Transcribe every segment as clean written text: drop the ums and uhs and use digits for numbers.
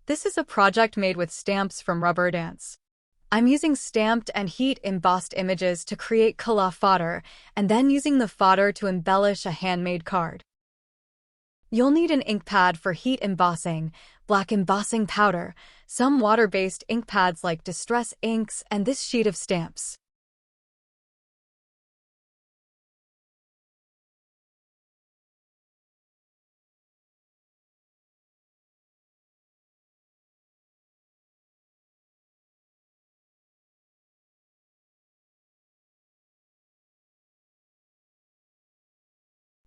This is a project made with stamps from Rubberdance. I'm using stamped and heat-embossed images to create color fodder, and then using the fodder to embellish a handmade card. You'll need an ink pad for heat embossing, black embossing powder, some water-based ink pads like Distress inks, and this sheet of stamps.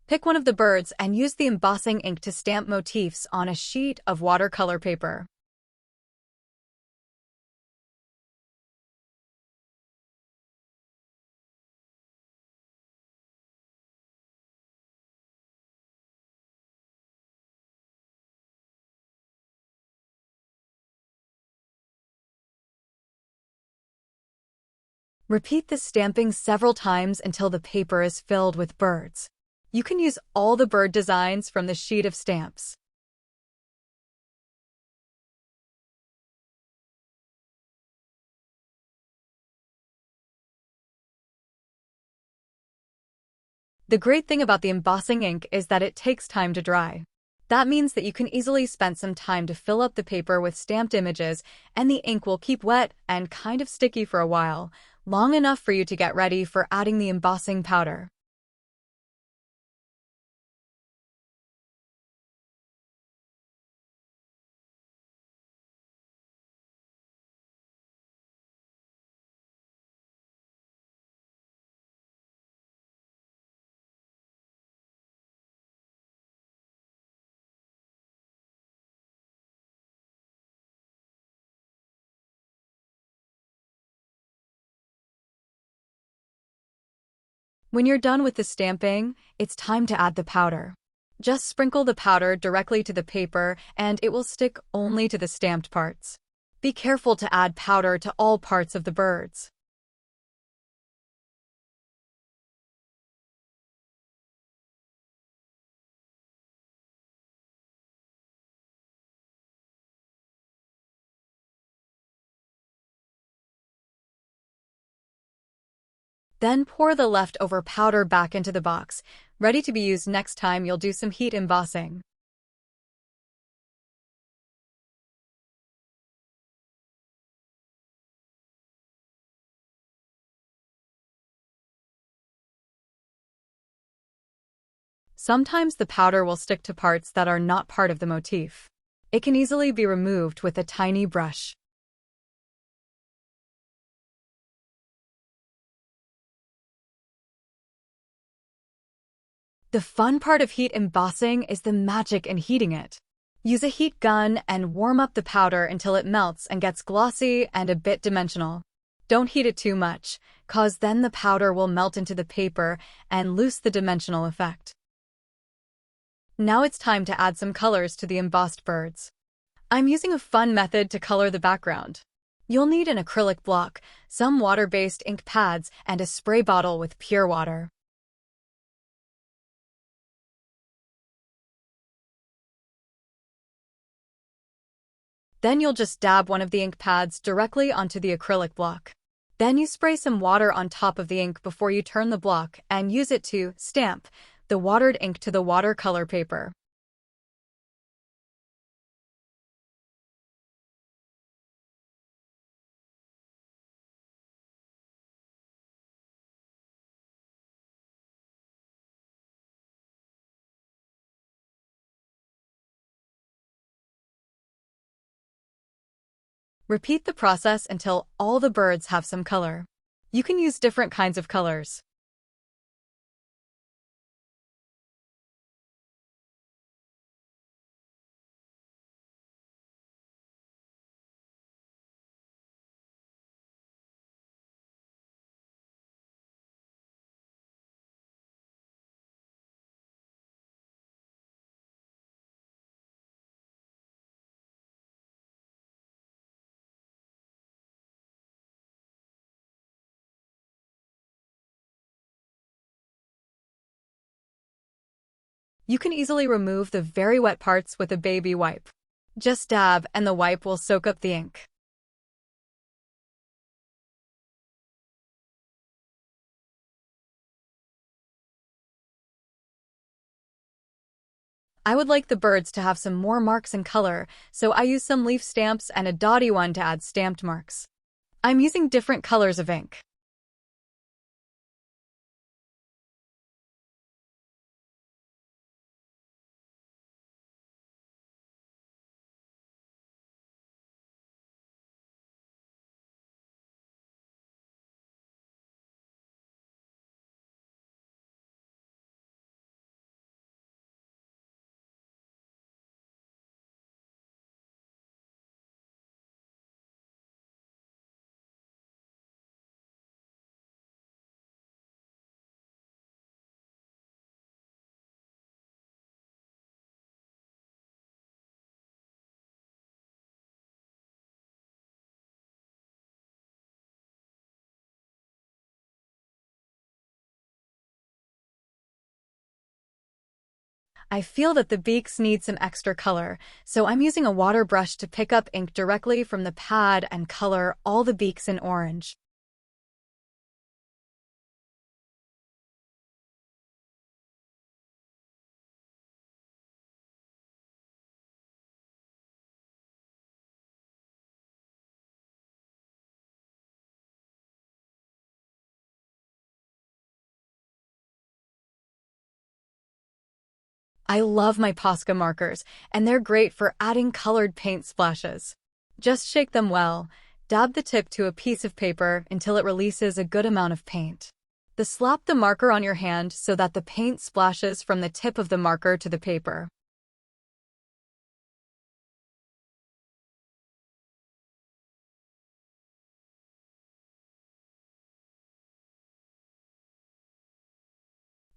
Pick one of the birds and use the embossing ink to stamp motifs on a sheet of watercolor paper. Repeat the stamping several times until the paper is filled with birds. You can use all the bird designs from the sheet of stamps. The great thing about the embossing ink is that it takes time to dry. That means that you can easily spend some time to fill up the paper with stamped images, and the ink will keep wet and kind of sticky for a while, long enough for you to get ready for adding the embossing powder. When you're done with the stamping, it's time to add the powder. Just sprinkle the powder directly to the paper and it will stick only to the stamped parts. Be careful to add powder to all parts of the birds. Then pour the leftover powder back into the box, ready to be used next time you'll do some heat embossing. Sometimes the powder will stick to parts that are not part of the motif. It can easily be removed with a tiny brush. The fun part of heat embossing is the magic in heating it. Use a heat gun and warm up the powder until it melts and gets glossy and a bit dimensional. Don't heat it too much, cause then the powder will melt into the paper and lose the dimensional effect. Now it's time to add some colors to the embossed birds. I'm using a fun method to color the background. You'll need an acrylic block, some water-based ink pads, and a spray bottle with pure water. Then you'll just dab one of the ink pads directly onto the acrylic block. Then you spray some water on top of the ink before you turn the block and use it to stamp the watered ink to the watercolor paper. Repeat the process until all the birds have some color. You can use different kinds of colors. You can easily remove the very wet parts with a baby wipe. Just dab and the wipe will soak up the ink. I would like the birds to have some more marks and color, so I use some leaf stamps and a dotty one to add stamped marks. I'm using different colors of ink. I feel that the beaks need some extra color, so I'm using a water brush to pick up ink directly from the pad and color all the beaks in orange. I love my Posca markers, and they're great for adding colored paint splashes. Just shake them well, dab the tip to a piece of paper until it releases a good amount of paint. Then slap the marker on your hand so that the paint splashes from the tip of the marker to the paper.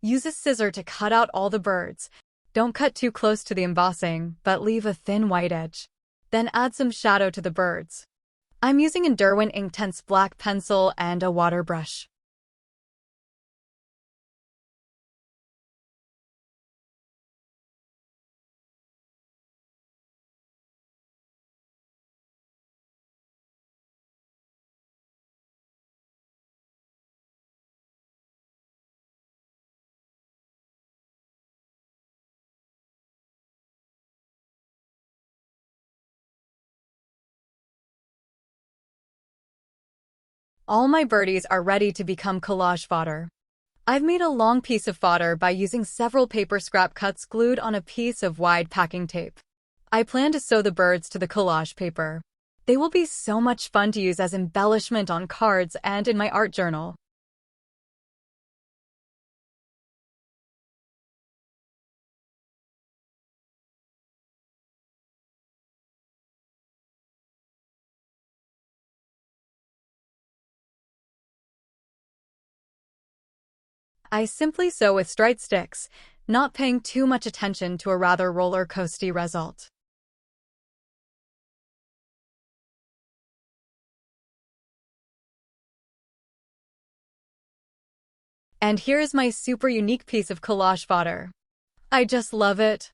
Use a scissor to cut out all the birds. Don't cut too close to the embossing, but leave a thin white edge. Then add some shadow to the birds. I'm using a Derwent Inktense black pencil and a water brush. All my birdies are ready to become collage fodder. I've made a long piece of fodder by using several paper scrap cuts glued on a piece of wide packing tape. I plan to sew the birds to the collage paper. They will be so much fun to use as embellishment on cards and in my art journal. I simply sew with straight sticks, not paying too much attention to a rather roller coasty result. And here's my super unique piece of collage fodder. I just love it.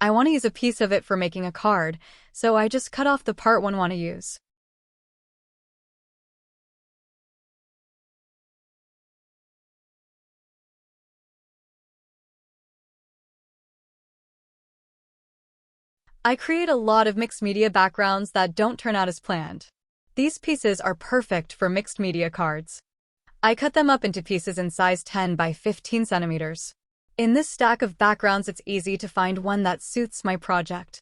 I want to use a piece of it for making a card, so I just cut off the part one want to use. I create a lot of mixed media backgrounds that don't turn out as planned. These pieces are perfect for mixed media cards. I cut them up into pieces in size 10 by 15 centimeters. In this stack of backgrounds, it's easy to find one that suits my project.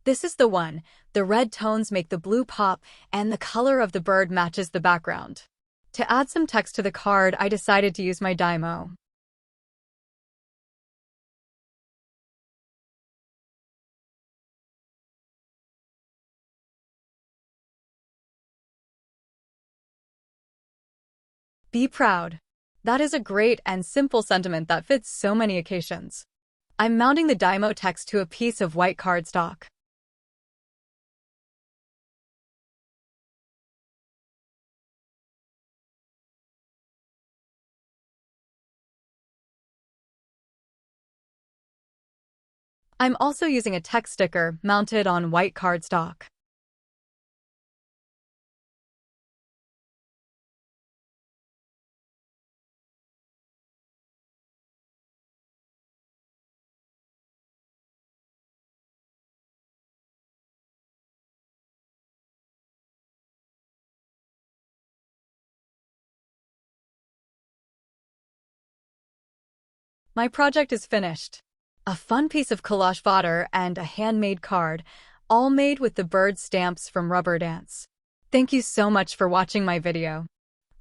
This is the one. The red tones make the blue pop, and the color of the bird matches the background. To add some text to the card, I decided to use my Dymo. Be proud. That is a great and simple sentiment that fits so many occasions. I'm mounting the Dymo text to a piece of white cardstock. I'm also using a text sticker mounted on white cardstock. My project is finished. A fun piece of collage fodder and a handmade card, all made with the bird stamps from Rubberdance. Thank you so much for watching my video.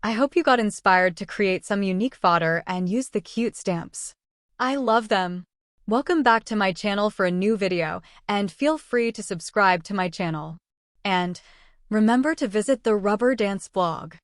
I hope you got inspired to create some unique fodder and use the cute stamps. I love them. Welcome back to my channel for a new video, and feel free to subscribe to my channel. And remember to visit the Rubberdance blog.